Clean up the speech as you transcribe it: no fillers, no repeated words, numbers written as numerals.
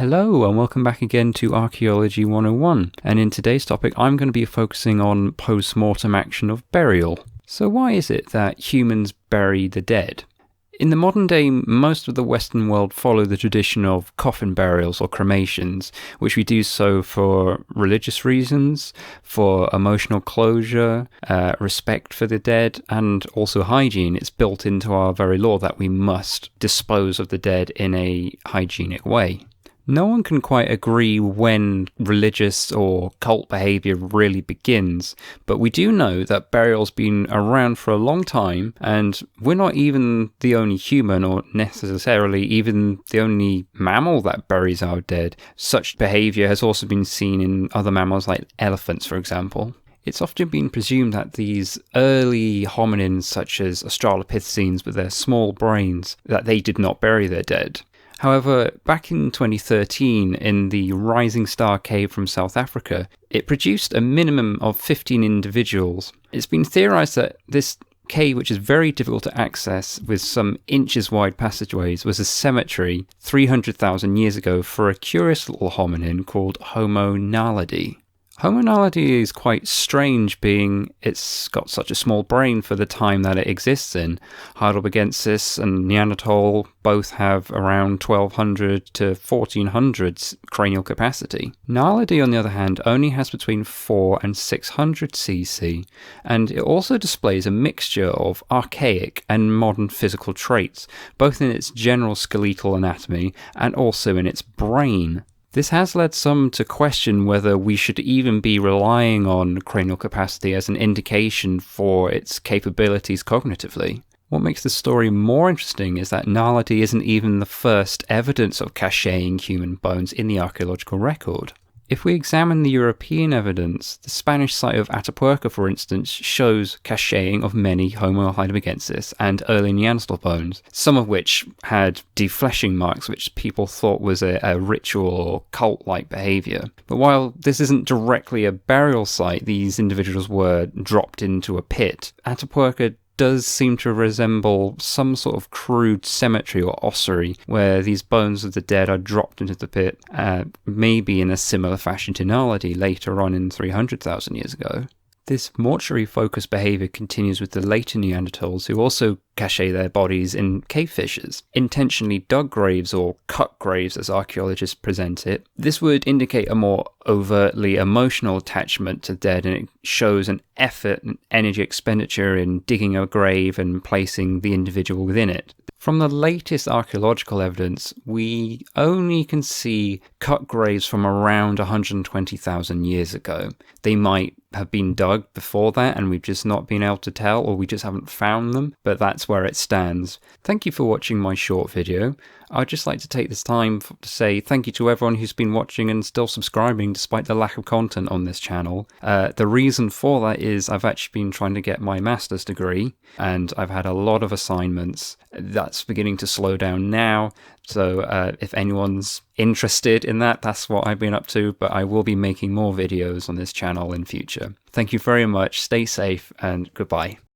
Hello and welcome back again to Archaeology 101, and in today's topic I'm going to be focusing on post-mortem action of burial. So why is it that humans bury the dead? In the modern day, most of the Western world follow the tradition of coffin burials or cremations, which we do so for religious reasons, for emotional closure, respect for the dead, and also hygiene. It's built into our very law that we must dispose of the dead in a hygienic way. No one can quite agree when religious or cult behaviour really begins, but we do know that burial's been around for a long time, and we're not even the only human or necessarily even the only mammal that buries our dead. Such behaviour has also been seen in other mammals like elephants, for example. It's often been presumed that these early hominins, such as Australopithecines with their small brains, that they did not bury their dead. However, back in 2013, in the Rising Star Cave from South Africa, it produced a minimum of 15 individuals. It's been theorized that this cave, which is very difficult to access with some inches wide passageways, was a cemetery 300,000 years ago for a curious little hominin called Homo naledi. Homo naledi is quite strange, being it's got such a small brain for the time that it exists in. Heidelbergensis and Neanderthal both have around 1200 to 1400 cranial capacity. Naledi, on the other hand, only has between 4 and 600 cc, and it also displays a mixture of archaic and modern physical traits, both in its general skeletal anatomy and also in its brain. This has led some to question whether we should even be relying on cranial capacity as an indication for its capabilities cognitively. What makes the story more interesting is that Naledi isn't even the first evidence of caching human bones in the archaeological record. If we examine the European evidence, the Spanish site of Atapuerca, for instance, shows caching of many Homo heidelbergensis and early Neanderthal bones, some of which had defleshing marks which people thought was a ritual or cult-like behaviour. But while this isn't directly a burial site, these individuals were dropped into a pit. Atapuerca does seem to resemble some sort of crude cemetery or ossuary where these bones of the dead are dropped into the pit, maybe in a similar fashion to Naledi later on in 300,000 years ago. This mortuary-focused behaviour continues with the later Neanderthals, who also cache their bodies in cave fissures, intentionally dug graves or cut graves as archaeologists present it. This would indicate a more overtly emotional attachment to the dead, and it shows an effort and energy expenditure in digging a grave and placing the individual within it. From the latest archaeological evidence, we only can see cut graves from around 120,000 years ago. They might have been dug before that and we've just not been able to tell, or we just haven't found them, but that's where it stands. Thank you for watching my short video. I'd just like to take this time to say thank you to everyone who's been watching and still subscribing despite the lack of content on this channel. The reason for that is I've actually been trying to get my master's degree and I've had a lot of assignments. That's beginning to slow down now, so if anyone's interested in that, that's what I've been up to, but I will be making more videos on this channel in future. Thank you very much, stay safe, and goodbye.